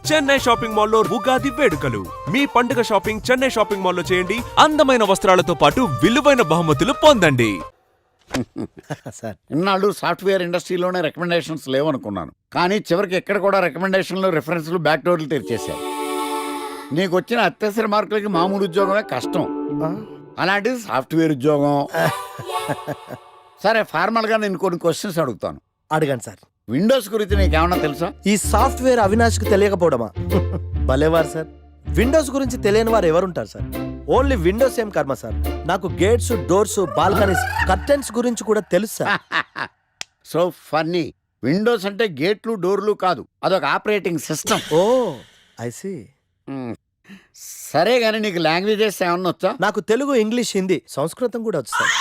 Chennai shopping మాల్లో ఉగాది వేడుకలు. మీ పండుగ షాపింగ్ చెన్నై షాపింగ్ మాల్లో చేయండి. అందమైన వస్త్రాలతో పాటు విలువైన బహుమతులు పొందండి. సార్ ఇన్నాళ్ళు సాఫ్ట్వేర్ ఇండస్ట్రీలోనే రికమెండేషన్స్ లేవనుకున్నాను, కానీ చివరికి ఎక్కడ కూడా రికమెండేషన్లు రిఫరెన్స్లు బ్యాక్ డోర్లు తెరిచేశారు. నీకు వచ్చిన అత్యవసర మార్కులకి మామూలు ఉద్యోగమే కష్టం, అలాంటిది సాఫ్ట్వేర్ ఉద్యోగం. సరే, ఫార్మల్గా నేను కొన్ని క్వశ్చన్స్ అడుగుతాను. అడగండి సార్. విండోస్ గురించి నీకేమన్నా తెలుసా? ఈ సాఫ్ట్వేర్ అవినాష్కి తెలియకపోవడమా? భలేవారు సార్. విండోస్ గురించి తెలియని వారు ఎవరుంటారు సార్? ఓన్లీ విండోస్ ఏం కర్మ సార్, నాకు గేట్స్, డోర్స్, బాల్కనీస్, కర్టెన్స్ గురించి కూడా తెలుసు సార్. So funny. విండోస్ అంటే గేట్లు డోర్లు కాదు, అదొక operating system. Oh I see. సరే గానీ నీకు లాంగ్వేజెస్ ఏమన్నా వచ్చా? నాకు తెలుగు, ఇంగ్లీష్, హిందీ, సంస్కృతం కూడా వచ్చు సార్.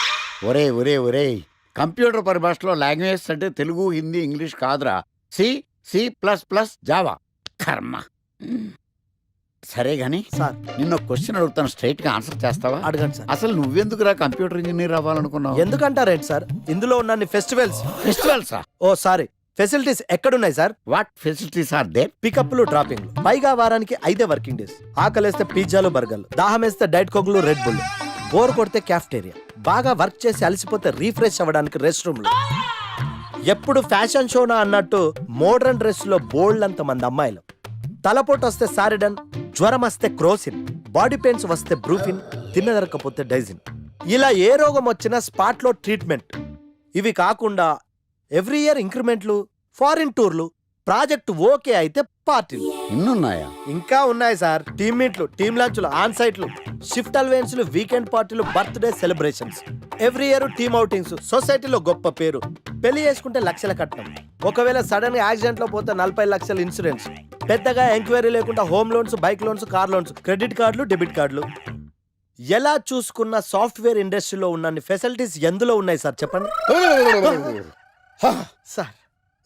ఒరే కంప్యూటర్ పరిభాషలో లాంగ్వేజ్ అంటే తెలుగు, హిందీ, ఇంగ్లీష్ కాదురా. C++, Java. కర్మ. సరే గాని సార్ నిన్న క్వశ్చన్ అడుగుతాను, స్ట్రైట్ గా ఆన్సర్ చేస్తావా? అడగండి సార్. అసలు నువ్వెందుకురా కంప్యూటర్ ఇంజనీర్ అవ్వాలనుకున్నావు? ఎందుకంటారేంటి సార్, ఇందులో ఉన్న ఫెస్టివల్సా? ఓ సారీ, ఫెసిలిటీస్ ఎక్కడున్నాయి sir? What facilities are there? పికప్లు, డ్రాపింగ్లు, పైగా వారానికి 5 వర్కింగ్ డేస్. ఆకలేస్తే పిజ్జాలు, బర్గర్లు, దాహం వేస్తే డైట్ కోక్లు, రెడ్ బుల్, బోర్ కొడితే క్యాఫ్టేరియా, బాగా వర్క్ చేసి అలసిపోతే రీఫ్రెష్ అవ్వడానికి రెస్ట్ రూమ్లు. ఎప్పుడు ఫ్యాషన్ షోనా అన్నట్టు మోడర్న్ డ్రెస్ లో బోల్డ్ అంత మంది అమ్మాయిలు. తలపోటు వస్తే సారిడన్, జ్వరం వస్తే క్రోసిన్, బాడీ పెయిన్స్ వస్తే బ్రూఫిన్, తిన్నదరకపోతే డైజిన్. ఇలా ఏ రోగం వచ్చినా స్పాట్ లో ట్రీట్మెంట్. ఇవి కాకుండా ఎవ్రీ ఇయర్ ఇంక్రిమెంట్లు, ఫారిన్ టూర్లు, ప్రాజెక్ట్ ఓకే అయితే పార్టీలు. ఇన్నున్నాయా? ఇంకా ఉన్నాయి సార్. టీమ్ మీట్లు, టీమ్ లంచ్లు, ఆన్ సైట్లు, షిఫ్ట్ అలవెన్స్లు, వీకెండ్ పార్టీలు, birthday celebrations, every year team outings, సొసైటీలో గొప్ప పేరు, పెళ్లి చేసుకుంటే లక్షల కట్నం, ఒకవేళ సడన్ గా యాక్సిడెంట్ లో పోతే 40 లక్షల ఇన్సూరెన్స్, పెద్దగా ఎంక్వైరీ లేకుండా home loans, bike loans, car loans, credit కార్డులు, డెబిట్ కార్డులు. ఎలా చూసుకున్న సాఫ్ట్వేర్ ఇండస్ట్రీలో ఉన్న ఫెసిలిటీస్ ఎందులో ఉన్నాయి సార్ చెప్పండి సార్.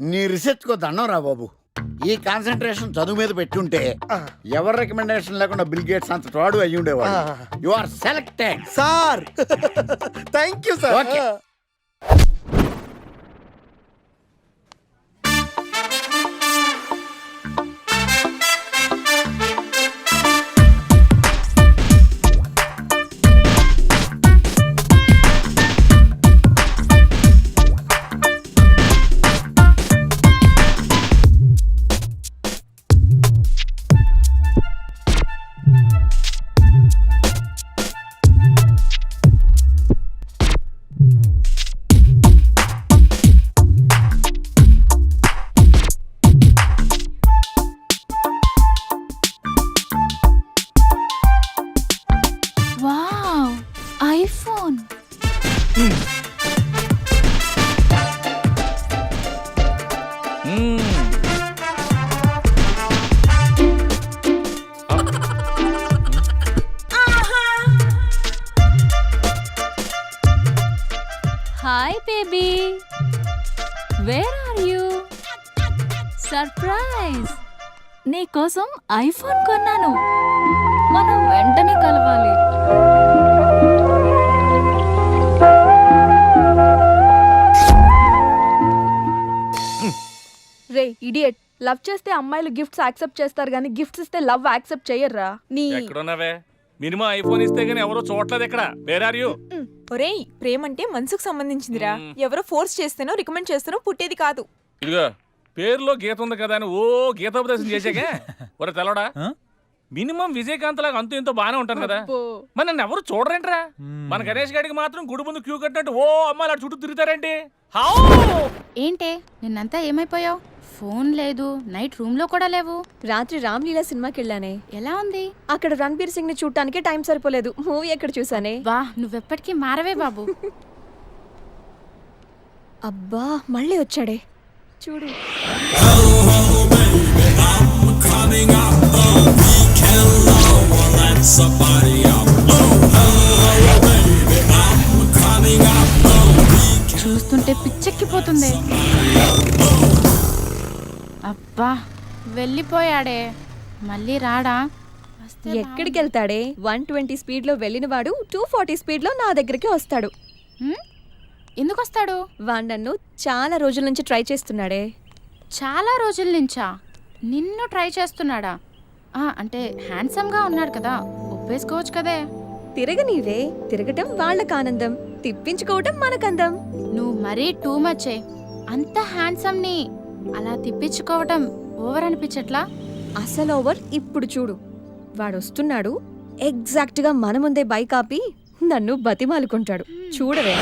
నీ రీసెర్చ్ కో దండం రా బాబు. ఈ కాన్సన్ట్రేషన్ చదువు మీద పెట్టుంటే ఎవరి రికమెండేషన్ లేకుండా బిల్ గేట్స్ అంత తోడు అయ్యి ఉండేవాడు. You are selected sir. Thank you sir. Okay. Wow, iPhone. Hi baby, where are you? Surprise, నీకోసం ఐఫోన్ కొన్నాను. మనం వెంటనే కలవాలి. రే ఇడియట్, లవ్ చేస్తే అమ్మాయిలు గిఫ్ట్స్ యాక్సెప్ట్ చేస్తారు కానీ గిఫ్ట్స్ ఇస్తే లవ్ యాక్సెప్ట్ చెయ్యర్రా. నీ ఎక్కడున్నావే? మినిమం ఐఫోన్ ఇస్తే గానీ ఎవరో చూడలేదు ఇక్కడ. Where are you? ఒరేయ్, ప్రేమంటే మనసుకు సంబంధించిందిరా. ఎవరో ఫోర్స్ చేస్తేనో రికమెండ్ చేస్తేనో పుట్టేది కాదు. ఇదిగో పేరులో గీత ఉంది కదా అని ఓ గీతోపదేశం చేసాకే. ఒరే తెలవడా, మినిమం విజయకాంత్ లాగా అంతూ ఎంతో బాగానే ఉంటాను కదా, మరి నన్ను ఎవరు చూడరేంట్రా? మన గణేష్ గారికి మాత్రం గుడి ముందు క్యూ కట్టినట్టు ఓ అమ్మాయిలు అటు చుట్టూ తిరుగుతారేంటి? ఏంటే నిన్నంతా ఏమైపోయావు? ఫోన్ లేదు, నైట్ రూమ్ లో కూడా లేవు. రాత్రి రామ్లీలా సినిమాకి వెళ్ళానే. ఎలా ఉంది? అక్కడ రణబీర్ సింగ్ ని చూడటానికి టైం సరిపోలేదు. మూవీ ఎక్కడ చూసానే. వా, నువ్వెప్పటికీ మారవే బాబు. అబ్బా, మళ్ళీ వచ్చాడే చూడు. చూస్తుంటే పిచ్చెక్కిపోతుంది. అబ్బా, వెళ్ళిపోయాడే, మళ్ళీ రాడా? ఎక్కడికి వెళ్తాడే? 120 స్పీడ్ లో వెళ్ళిన వాడు 240 స్పీడ్ లో నా దగ్గరికి వస్తాడు. ఎందుకు వస్తాడు? వాడు నన్ను చాలా రోజుల నుంచి ట్రై చేస్తున్నాడే. చాలా రోజుల నుంచా? నిన్ను ట్రై చేస్తున్నాడా? అంటే హ్యాండ్సమ్గా ఉన్నాడు కదా, ఒప్పేసుకోవచ్చు కదే. తిరగనీవే, తిరగటం వాళ్ళకి ఆనందం, తిప్పించుకోవటం మనకందం. నువ్వు మరీ టూ మచ్చే. అంత హ్యాండ్సమ్ని అలా తిప్పించుకోవటం ఓవర్ అనిపించట్లా? అసలు ఓవర్ ఇప్పుడు చూడు. వాడొస్తున్నాడు, ఎగ్జాక్ట్ గా మన ముందే బైక్ ఆపి నన్ను బతిమాలుకుంటాడు. చూడవే.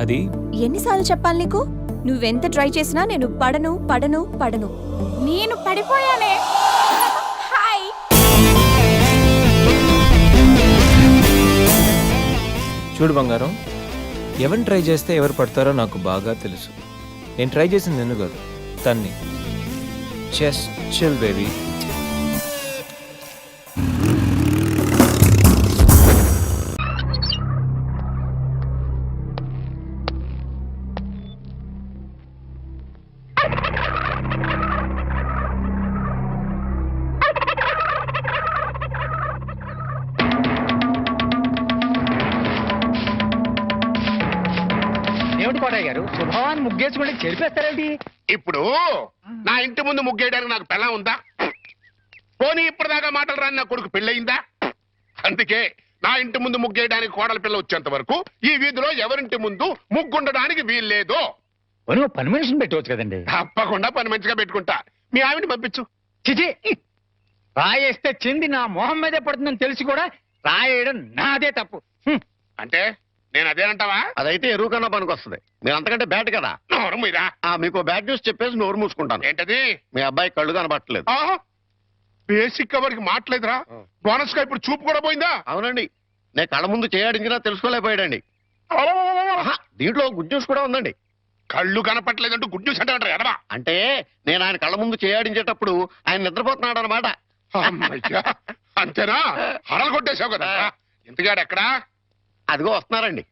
అది ఎన్నిసార్లు చెప్పాలి నీకు? నువ్వెంత ట్రై చేసినా నేను పడను పడను పడను. నేను పడిపోయానే. హాయ్. చూడు బంగారం, ఎవరిని ట్రై చేస్తే ఎవరు పడతారో నాకు బాగా తెలుసు. నేను ట్రై చేసింది నిన్ను కాదు, తన్ని. Just chill baby. ఏమిటి కోటయ్య గారు, శుభవాన్ని ముగ్గేసుకుంటే చెరిపేస్తారేంటి? ఇప్పుడు నా ఇంటి ముందు ముగ్గేయడానికి నాకు పెళ్ళం ఉందా? పోనీ ఇప్పటిదాకా మాటలు రాని నా కొడుకు పెళ్ళయిందా? అందుకే నా ఇంటి ముందు ముగ్గేయడానికి కోడల పిల్ల వచ్చేంత వరకు ఈ వీధిలో ఎవరింటి ముందు ముగ్గుండడానికి వీల్లేదు. పని మనిషిని పెట్టవచ్చు కదండి. తప్పకుండా పని మంచిగా పెట్టుకుంటా. మీ ఆవిడ పంపించు. చిచి, రాయేస్తే చెంది నా మొహం మీదే పడుతుందని తెలిసి కూడా రాయేయడం నాదే తప్పు. అంటే నేను అదేనంటావా? అదైతే ఎరువు కన్నా పనికి వస్తుంది. మీరు అంతకంటే బ్యాట్ కదా. నోరు మీరా. మీకు బ్యాడ్ న్యూస్ చెప్పేసి నోరు మూసుకుంటాను. ఏంటది? మీ అబ్బాయి కళ్ళు కనబట్టలేదు. బేసిక్ కవర్కి మాట్లేదురా. బోనస్ గా ఇప్పుడు చూపు కూడా పోయిందా? అవునండి, నేను కళ్ళ ముందు చేయాడించినా తెలుసుకోలేకపోయాడండి. దీంట్లో గుడ్ న్యూస్ కూడా ఉందండి. కళ్ళు కనపట్లేదంటూ గుడ్ న్యూస్ అంటే ఎడవా? అంటే నేను ఆయన కళ్ళ ముందు చేయాడించేటప్పుడు ఆయన నిద్రపోతున్నాడు అనమాట. అంతేనా? హడలు కొట్టేశావు కదా. ఇంతగాడు ఎక్కడా? అదిగో వస్తున్నారండి.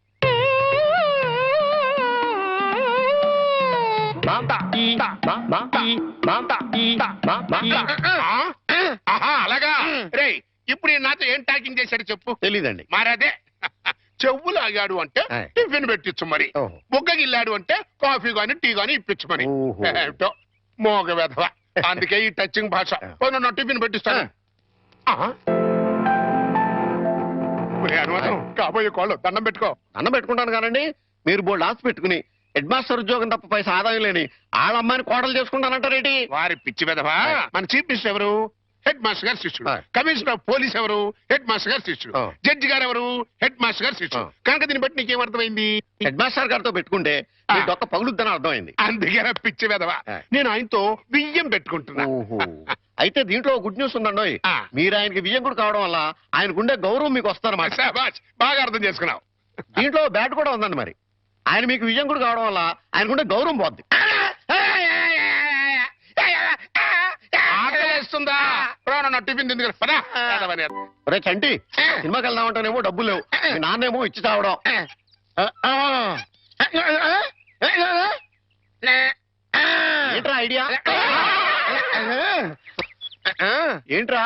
అలాగా. రే, ఇప్పుడు నాతో ఏం టాకింగ్ చేశాడు చెప్పు. తెలీదండి. మరదే చెవులు ఆగాడు అంటే టిఫిన్ పెట్టించు మరి. బుగ్గగిల్లాడు అంటే కాఫీ గాని టీ గాని ఇప్పించు మరి. ఏమిటో మోగ వెధవ. అందుకే ఈ టచింగ్ భాష. నా టిఫిన్ పెట్టిస్తాను. అనుమానం కాబోయే కోళ్ళు దండం పెట్టుకో. దండం పెట్టుకుంటాను కానండి. మీరు బోల్డ్ ఆస్తి పెట్టుకుని హెడ్ మాస్టర్ ఉద్యోగం తప్ప పైసా ఆదాయం లేని వాళ్ళ అమ్మాయిని కోడలు చేసుకుంటానంటారేంటి? వారి పిచ్చి వెధవా. మన చీఫ్ మినిస్టర్ ఎవరు? హెడ్ మాస్టర్ గారు శిష్యుడు. కమిషనర్ ఆఫ్ పోలీస్ ఎవరు? హెడ్ మాస్టర్ గారు శిష్యుడు. జడ్జి గారు ఎవరు? హెడ్ మాస్టర్ గారు శిష్యుడు. కనుక దీన్ని బట్టి నీకేమర్థమైంది? హెడ్ మాస్టర్ గారితో పెట్టుకుంటే మీ డొక్క పగులుద్దని అర్థమైంది. అందుకే పిచ్చి వెధవా. నేను ఆయనతో బియ్యం పెట్టుకుంటున్నా. అయితే దీంట్లో గుడ్ న్యూస్ ఉందండి. మీరు ఆయనకి బియ్యం కూడా కావడం వల్ల ఆయనకుండే గౌరవం మీకు వస్తారన్నమాట. బాగా అర్థం చేసుకున్నావు. దీంట్లో బ్యాట్ కూడా ఉందండి. మరి ఆయన మీకు విజయం కూడా కావడం వల్ల ఆయనకుండే గౌరవం పోద్ది. ఆకలిస్తుందా? నా టిఫిన్ తింది కదా. రే చంటి, సినిమాకి వెళ్దామంటేనేమో డబ్బులు లేవు. మీ నాన్నేమో ఇచ్చి తావడం. ఏంట్రా ఐడియా? ఏంట్రా?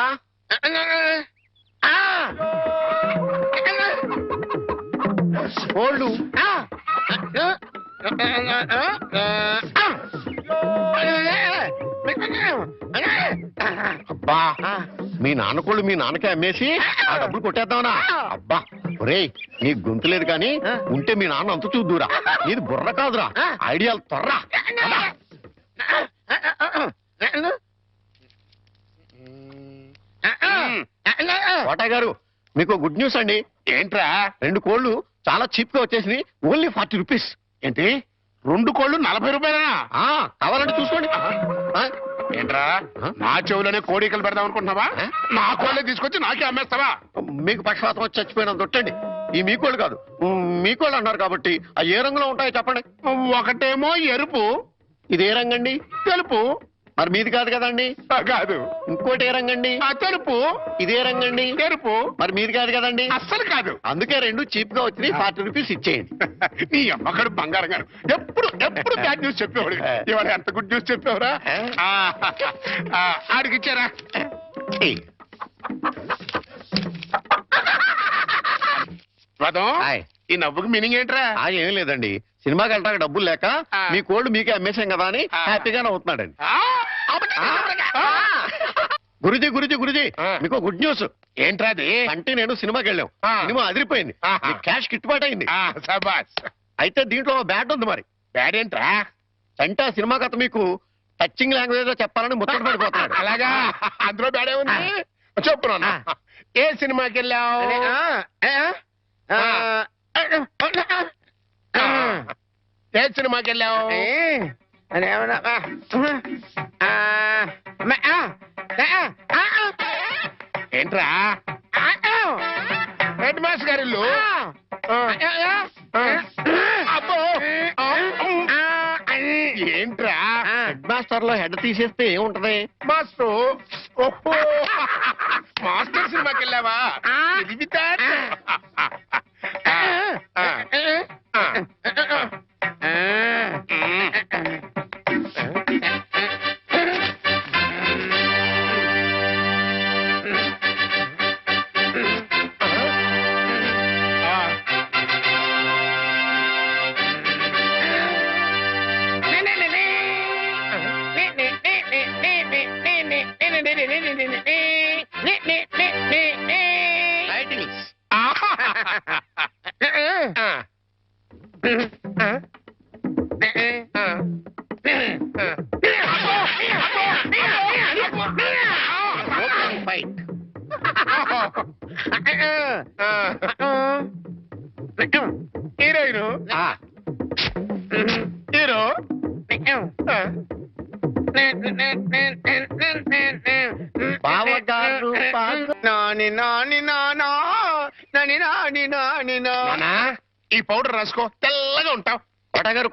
కోళ్ళు. అబ్బా, మీ నాన్న కోళ్ళు మీ నాన్నకే అమ్మేసి ఆ డబ్బులు కొట్టేద్దామనా? అబ్బా ఒరేయ్, నీ గొంతు లేదు కానీ ఉంటే మీ నాన్న అంత చూద్దురా. నీది బుర్ర కాదురా, ఐడియాలు తొర్రా. కోటయ్య గారు, మీకు గుడ్ న్యూస్ అండి. ఏంట్రా? 2 కోళ్ళు చాలా చీప్ గా వచ్చేసి ఓన్లీ 40 రూపీస్. ఏంటి 2 కోళ్ళు 40 రూపాయలనా? కావాలంటే చూసుకోండి. ఏంట్రా, నా చెవులోనే కోడికలు పెడదాం అనుకుంటున్నావా? నా కోళ్ళే తీసుకొచ్చి నాకే అమ్మేస్తావా? మీకు పక్షపాతం వచ్చి చచ్చిపోయినంత తొట్టండి. ఈ మీ కోళ్ళు కాదు, మీ కోళ్ళు అన్నారు కాబట్టి ఆ ఏ రంగులో ఉంటాయో చెప్పండి. ఒకటేమో ఎరుపు. ఇది ఏ రంగండి? తెలుపు. మరి మీది కాదు కదండి. కాదు. ఇంకోటి ఏ రంగండి? ఆ తెలుపు. ఇదే రంగండి. తెలుపు. మరి మీది కాదు కదండి. అస్సలు కాదు. అందుకే రెండు చీప్ గా వచ్చి 40 రూపీస్ ఇచ్చేయండి. నీ అమ్మగారు బంగారం గారు ఎప్పుడు ఎప్పుడు బ్యాడ్ న్యూస్ చెప్పేవాడు. ఇవాళ ఎంత గుడ్ న్యూస్ చెప్పేవరా? ఆడికి ఇచ్చారా? రథం, హాయ్. ఈ నవ్వుకి మీనింగ్ ఏంట్రా? ఏం లేదండి, సినిమాకి వెళ్ళడానికి డబ్బులు లేక మీ కోళ్ళు మీకే అమ్మేశాం కదా అని హ్యాపీగానే అవుతున్నాడండి. గురుజీ గురుజీ గురుజీ, మీకు గుడ్ న్యూస్. ఏంట్రా అది? అంటే నేను సినిమాకి వెళ్ళాం, సినిమా అదిరిపోయింది, క్యాష్ గిట్టుబాటు అయింది. సబాస్. అయితే దీంట్లో బ్యాడ్ ఉంది. మరి బ్యాడ్ ఏంట్రా? అంటే ఆ సినిమా కథ మీకు టచింగ్ లాంగ్వేజ్ లో చెప్పాలని ముచ్చట పడిపోతున్నాడు. అలాగా? అందులో బ్యాడే ఉంది. చెప్పు నాన్న. ఏ సినిమాకి వెళ్ళావు? ఏ సినిమాకి వెళ్ళావు? ఏంట్రా? హెడ్ మాస్టర్ గారి ఇల్లు. అబ్బో. ఏంట్రా? హెడ్ మాస్టర్ లో హెడ్ తీసేస్తే ఏముంటది? మాస్టర్. ఓహో, మాస్టర్ సినిమాకి వెళ్ళావా? ఇది హీరోయిన్. హీరో. బావగారు నాని నాని నానా నాని నాని నాని నానా. ఈ పౌడర్ రాసుకో, తెల్లగా ఉంటావు.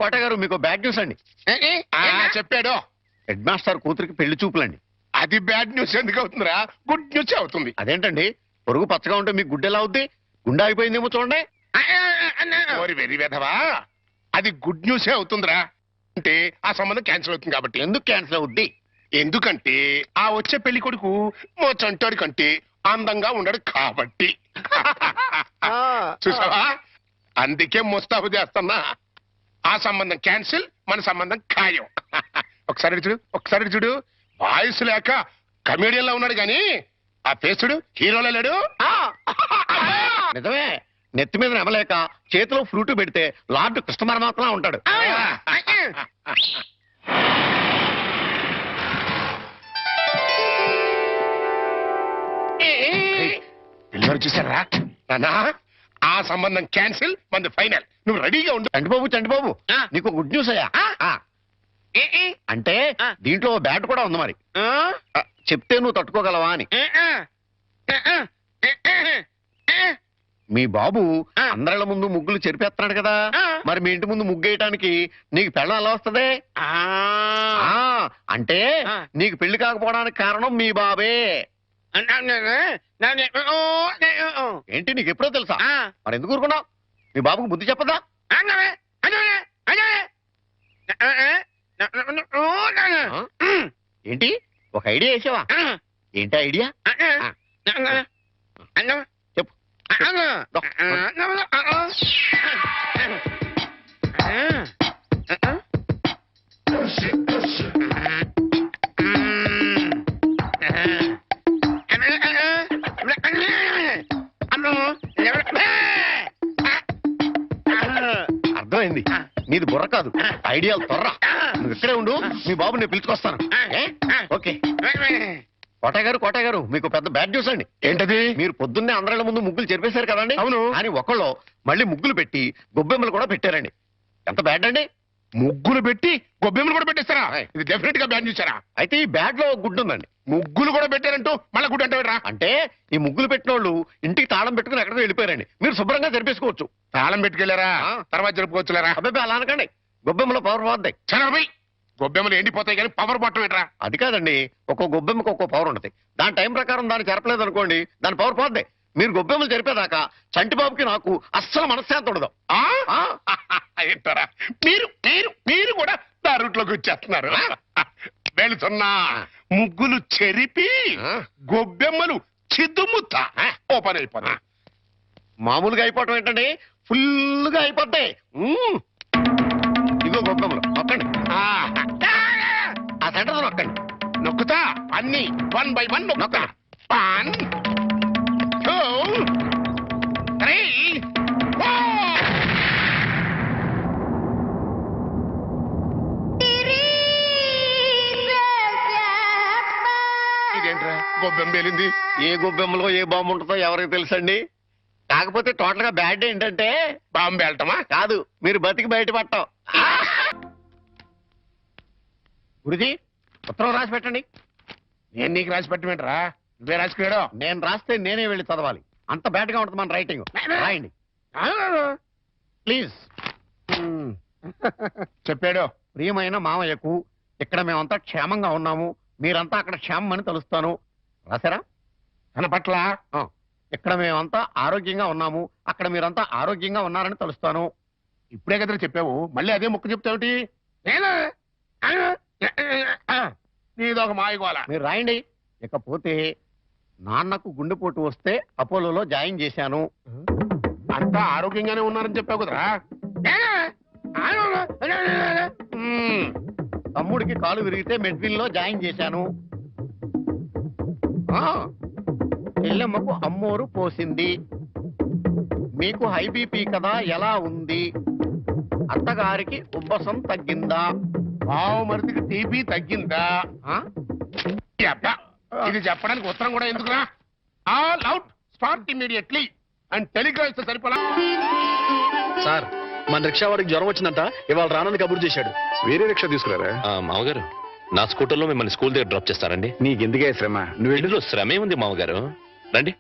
కోటగారు మీకు బ్యాడ్ న్యూస్ అండి. చెప్పాడు. హెడ్ మాస్టర్ కూతురికి పెళ్లి చూపులండి. అది బ్యాడ్ న్యూస్ ఎందుకు అవుతుందిరా? గుడ్ న్యూస్ అవుతుంది. అదేంటండి, పొరుగు పచ్చగా ఉంటే మీకు గుడ్డ ఎలా అవుద్ది? గుండె అయిపోయిందేమో చూడండి. ఓరి వెర్రి వెధవా, అది గుడ్ న్యూసే అవుతుందిరా. అంటే ఆ సంబంధం క్యాన్సిల్ అవుతుంది కాబట్టి. ఎందుకు క్యాన్సిల్ అవుద్ది? ఎందుకంటే ఆ వచ్చే పెళ్లి కొడుకు మా చంటోడి కంటే అందంగా ఉండడు కాబట్టి. చూసావా? అందుకే ముస్తాబు చేస్తున్నా. ఆ సంబంధం క్యాన్సిల్, మన సంబంధం ఖాయం. ఒకసారి చూడు, ఒకసారి చూడు. వాయిస్ లేక కమేడియన్ లా ఉన్నాడు గాని ఆ ఫేసుడు హీరోలో లేడు. నిజమే, నెత్తి మీద నెమలేక చేతిలో ఫ్రూట్ పెడితే లార్డ్ కృష్ణ పరమాత్మ ఉంటాడు. పిల్లలు చూసారా నానా? ఆ సంబంధం క్యాన్సిల్, మంది ఫైనల్. నువ్వు రెడీగా ఉండు. చంటిబాబు నీకు గుడ్ న్యూస్ అయ్యా. అంటే దీంట్లో బ్యాట్ కూడా ఉంది. మరి చెప్తే నువ్వు తట్టుకోగలవా అని. మీ బాబు అందరిళ్ళ ముందు ముగ్గులు చెరిపేస్తున్నాడు కదా, మరి మీ ఇంటి ముందు ముగ్గేయటానికి నీకు పెళ్ళం ఎలా వస్తుంది? అంటే నీకు పెళ్లి కాకపోవడానికి కారణం మీ బాబే. ఏంటి, నీకు ఎప్పుడో తెలుసా? మరి ఎందుకు ఊరుకున్నావు? మీ బాబుకు బుద్ధి చెప్పదా? ఏంటి, ఒక ఐడియా వేసావా? ఏంటి ఐడియా? చెప్పు. అర్థమైంది, నీది బుర్ర కాదు, ఐడియా త్వర. నువ్వు ఇక్కడే ఉండు, మీ బాబు నేను పిలుచుకొస్తాను. ఓకే. కోటగారు మీకు పెద్ద బ్యాడ్ న్యూస్ అండి. ఏంటది? మీరు పొద్దున్నే అందరిళ్ళ ముందు ముగ్గులు చెరిపేశారు కదండి. అవును. అని ఒకళ్ళు మళ్ళీ ముగ్గులు పెట్టి గొబ్బెమ్మలు కూడా పెట్టారండి. ఎంత బ్యాడ్ అండి? ముగ్గులు పెట్టి గొబ్బెమ్మలు కూడా పెట్టేస్తారా? ఇది డెఫినెట్ గా బ్యాన్ చేశారా? అయితే ఈ బ్యాడ్ లో గుడ్ ఉందండి. ముగ్గులు కూడా పెట్టారంటూ మళ్ళా గుడ్ అంటే అంటే ఈ ముగ్గులు పెట్టిన వాళ్ళు ఇంటికి తాళం పెట్టుకుని ఎక్కడికో వెళ్ళిపోయారండి. మీరు శుభ్రంగా జరిపేసుకోవచ్చు. తాళం పెట్టుకెళ్లారా? తర్వాత జరుపుకోవచ్చులేరా? అబ్బాయి అలా అనకండి, గొబ్బెమ్మలో పవర్ పోద్దాయి. చనభై గొబ్బెమ్మలు ఎండిపోతాయి కానీ పవర్ బొట్టం ఏంట్రా? అది కాదండి, ఒక్కో గొబ్బెమ్మకి ఒక్కో పవర్ ఉంటుంది. దాని టైం ప్రకారం దాన్ని చెరపలేదు అనుకోండి, దాని పవర్ పోద్ది. మీరు గొబ్బెమ్మలు చెరిపేదాకా చంటిబాబుకి నాకు అస్సలు మనశ్శాంతి ఉండదు. ఆ? ఏంటారా మీరు మీరు మీరు కూడా నా రూట్లోకి వచ్చేస్తున్నారు. వెళుతున్నా ముగ్గులు చెరిపి గొబ్బెమ్మలు చిద్దుముత్త ఓ పని అయిపోతా. మామూలుగా అయిపోవటం ఏంటండి, ఫుల్గా అయిపోతాయి. ఇదిగో గొబ్బెమ్మలు నొక్కండి, ఆ సెంటర్ నొక్కండి. నొక్కుతా అన్ని 1 by 1 నొక్కుతా. 1 2 3 4. ఇదేంట్రా గొబ్బెమ్మ పేలింది? ఏ గొబ్బెమ్మలో ఏ బాంబు ఉంటుందో ఎవరికి తెలుసండి. కాకపోతే టోటల్ గా బ్యాడ్ ఏంటంటే బాంబు వెళ్ళటమా? కాదు, మీరు బతికి బయటపడటం. గురుజీ ఉత్తరం రాసి పెట్టండి. నేను నీకు రాసి పెట్టమేంట్రా? నువ్వే రాసుకున్నాడు. నేను రాస్తే నేనే వెళ్ళి చదవాలి, అంత బ్యాడ్ గా ఉంటుంది మన రైటింగ్. రాయండి ప్లీజ్. చెప్పాడు. ప్రియమైన మామయ్యకు, ఇక్కడ మేమంతా క్షేమంగా ఉన్నాము, మీరంతా అక్కడ క్షేమం అని తలుస్తాను. రాశారా? కనపట్ల ఇక్కడ మేమంతా ఆరోగ్యంగా ఉన్నాము, అక్కడ మీరంతా ఆరోగ్యంగా ఉన్నారని తలుస్తాను. ఇప్పుడే కదా చెప్పావు, మళ్ళీ అదే ముక్క చెప్తావుటి? నీదొక మాయగోళ. మీరు రాయండి. ఇకపోతే నాన్నకు గుండెపోటు వస్తే అపోలోలో జాయిన్ చేశాను. అంతా ఆరోగ్యంగానే ఉన్నారని చెప్పావు కదరా. తమ్ముడికి కాలు విరిగితే మెడ్విల్లో జాయిన్ చేశాను. చెల్లెమ్మకు అమ్మోరు పోసింది. మీకు హై బీపీ కదా, ఎలా ఉంది? అత్తగారికి ఉబ్బసం తగ్గిందా? బావు మరిదికి టీబీ తగ్గిందా? ఇది చెప్పడానికి ఉత్తరం కూడా ఎందుకురా? All out, start immediately and Telegram ఇస్తే సరిపోలా. సార్, మన రిక్షా వాడికి జ్వరం వచ్చిందంట, ఇవాళ రానని కబురు చేశాడు. వేరే రిక్షా తీసుకురారా? మామగారు, నా స్కూటర్లో మిమ్మల్ని స్కూల్ దగ్గర డ్రాప్ చేస్తారండి. నీకెందుకే శ్రమ? నువ్వు ఇంట్లో శ్రమే ఉంది మామగారు. రండి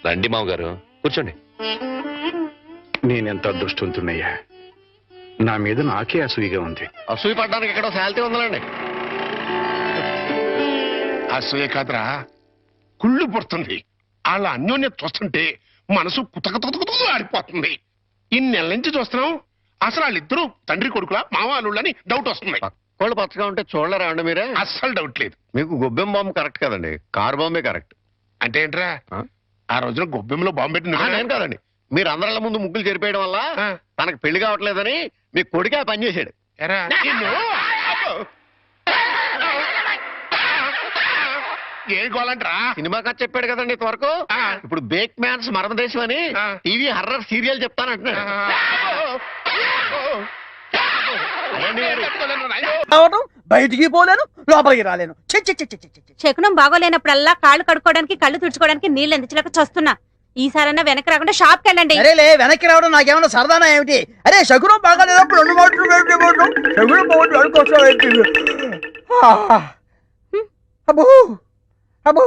రండి మామగారు, కూర్చోండి. నేనెంత అదృష్టవంతున్నయ్యా, నా మీద నాకే అసూయగా ఉంది. అసూయ పడ్డానికి ఎక్కడో శాలిటీ ఉందండి. అసూయ కాదురా, కుళ్ళు పుడుతుంది. వాళ్ళ అన్యోన్యత చూస్తుంటే మనసు కుతకుతకుతూ ఆడిపోతుంది. ఇన్ని నెలల నుంచి చూస్తున్నాం, అసలు వాళ్ళిద్దరూ తండ్రి కొడుకులా మావాళ్ళని డౌట్ వస్తుంది. కోళ్ళు పచ్చగా ఉంటే చూడలేరా అండి మీరే? అస్సలు డౌట్ లేదు. మీకు గొబ్బెం బాంబు కరెక్ట్ కదండి, కార్ బాంబే కరెక్ట్. అంటే ఏంట్రా, ఆ రోజున గొబ్బెమ్మలో బాంబు పెట్టి నేను కాదండి, మీరు అందరిళ్ళ ముందు ముగ్గులు చెరిపేయడం వల్ల తనకు పెళ్లి కావట్లేదని మీ కొడుకే పని చేశాడు. ఏ గోలంట్రా? సినిమా కథ చెప్పాడు కదండి ఇంతవరకు. ఇప్పుడు బేక్ మ్యాన్స్ మరమదేశం అని టీవీ హర్రర్ సీరియల్ చెప్తానంటున్నాడు. బయటికి పోలేను, లోపలికి రాలేను. శకునం బాగోలేనప్పుడల్లా కాళ్ళు కడుక్కోవడానికి కళ్ళు తుడుచుకోవడానికి నీళ్ళు ఎందుకు చస్తున్నా. ఈసారన్నా వెనక్కి రాకుండా షాప్కి వెళ్ళండి. అరేలే, వెనక్కి రావడం నాకేమన్నా సరదానా ఏమిటి? అరే శకునం బాగాలేనప్పుడు 2 మాటలు శకునం బాగుంది అనుకోసం. అబ్బో అబ్బో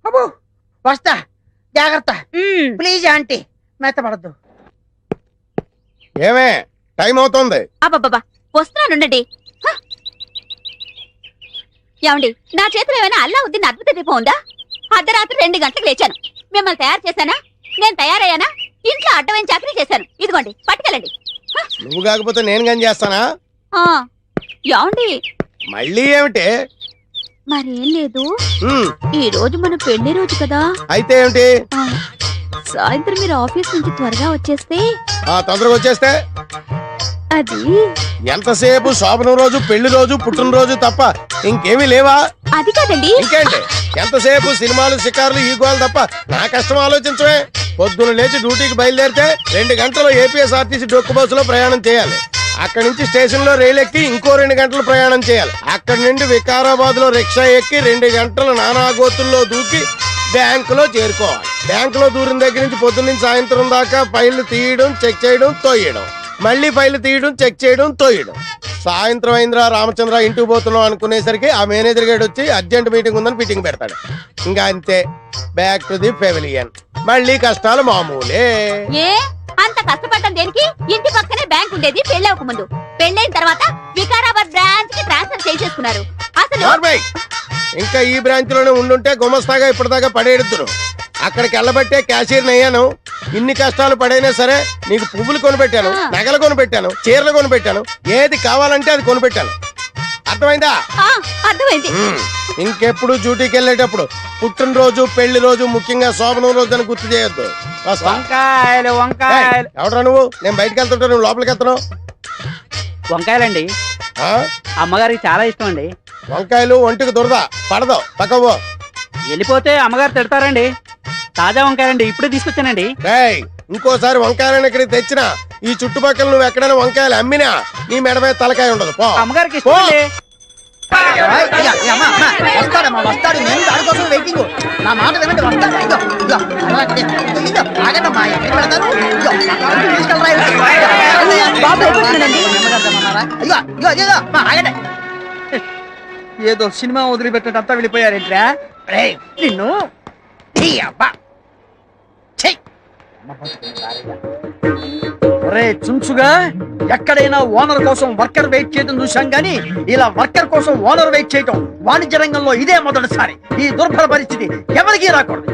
అబ్బో, వస్తా, జాగ్రత్త ప్లీజ్ ఆంటీ, మెత్తపడద్దు. ఏమే టైం అవుతుంది. అబ్బబ్బా, వస్తున్నానుండండి. ఏమండి, నా చేతిలో ఏమైనా అల్లావుద్దీన్ అద్భుత దీపం ఉందా? అర్ధరాత్రి 2 గంటలకు లేచాను. మిమ్మల్ని తయారు చేశానా? నేను తయారయ్యానా? ఇంట్లో అడ్డమైన చాకరీ చేశాను. ఇదిగోండి, పట్టుకెళ్ళండి. నువ్వు కాకపోతే నేను కానీ చేస్తానా? ఏమండి, మళ్ళీ ఏమిటి? మరేం లేదు, ఈ రోజు మన పెళ్లి రోజు కదా. అయితే ఏమిటి? సాయంత్రం మీరు ఆఫీస్ నుంచి త్వరగా వచ్చేస్తే. తొందరగా వచ్చేస్తే అది ఎంతసేపు శోభనం రోజు, పెళ్లి రోజు, పుట్టినరోజు తప్ప ఇంకేమీ లేవా? అది కాదండి. ఇంకేంటి, ఎంతసేపు సినిమాలు, షికార్లు, ఈ గోలు తప్ప నా కష్టం ఆలోచించవే. పొద్దున లేచి డ్యూటీకి బయలుదేరితే 2 గంటలు ఏపీఎస్ఆర్టీసీ డొక్కు బస్సులో ప్రయాణం చేయాలి. అక్కడి నుంచి స్టేషన్ లో రైలు ఎక్కి ఇంకో 2 గంటలు ప్రయాణం చేయాలి. అక్కడి నుండి వికారాబాద్ లో రిక్షా ఎక్కి 2 గంటలు నానాగోతుల్లో దూకి బ్యాంకులో చేరుకోవాలి. బ్యాంకులో దూరిన దగ్గర నుంచి పొద్దున్న నుంచి సాయంత్రం దాకా ఫైళ్లు తీయడం, చెక్ చేయడం, తోయడం, మళ్ళీ ఫైళ్లు తీయడం, చెక్ చేయడం, తోయడం. సాయంత్రం అయిందిరా రామచంద్ర, ఇంటికి పోతున్నాం అనుకునేసరికి ఆ మేనేజర్ గేడు వచ్చి అర్జెంట్ మీటింగ్ ఉందని మీటింగ్ పెడతాడు. ఇంకా అంతే, బ్యాక్ టు ది పెవిలియన్. మళ్ళీ కష్టాలు మామూలే. ఏ అంత కష్టపడటం దేనికి? ఇంటి పక్కనే బ్యాంక్ ఉండేది పెళ్ళవక ముందు. పెళ్ళైన తర్వాత వికారాబాద్ బ్రాంచ్ కి ట్రాన్స్ఫర్ చేసేసుకున్నారు. అసలు ఇంకా ఈ బ్రాంచ్ లోనే ఉండుంటే గుమస్తాగా ఇప్పటిదాకా పడేడుతురు. అక్కడికి వెళ్ళబట్టే క్యాషియర్ అయ్యాను. ఇన్ని కష్టాలు పడైనా సరే నీకు పువ్వులు కొనిపెట్టాను, నగలు కొనిపెట్టాను, చీరలు కొనిపెట్టాను, ఏది కావాలంటే అది కొనిపెట్టాను. అర్థమైందా? అర్థమైంది. ఇంకెప్పుడు డ్యూటీకి వెళ్ళేటప్పుడు పుట్టినరోజు, పెళ్లి రోజు, ముఖ్యంగా శోభనం రోజు అని గుర్తు చేయొద్దు. వంకాయలు వంకాయలు ఎవడరా నువ్వు? నేను బయటకు వెళ్తుంటా, నువ్వు లోపలికి వెళ్తున్నావు. వంకాయలండి అమ్మగారికి చాలా ఇష్టం అండి. వంకాయలు ఒంటికి దురద పడదు, పక్కవో. వెళ్ళిపోతే అమ్మగారు తిడతారండి. తాజా వంకాయలండి, ఇప్పుడే తీసుకొచ్చానండి. ఇంకోసారి వంకాయలను ఇక్కడికి తెచ్చినా, ఈ చుట్టుపక్కల నువ్వు ఎక్కడైనా వంకాయలు అమ్మినా నీ మెడ మీద తలకాయ ఉండదు. పో. అమ్మగారికి ఇష్టం అండి. వస్తాడు, నేను దానికోసం వెయిటింగ్. నా మాట వినండి, వస్తాడు. ఏదో సినిమా వదిలిపెట్టినట్టు వెళ్ళిపోయారేంట్రా? నిన్ను చుంచుగా ఎక్కడైనా ఓనర్ కోసం వర్కర్ వెయిట్ చేయడం చూశాం గానీ ఇలా వర్కర్ కోసం ఓనర్ వెయిట్ చేయటం వాణిజ్య రంగంలో ఇదే మొదటిసారి. ఈ దుర్భర పరిస్థితి ఎవరికీ రాకూడదు.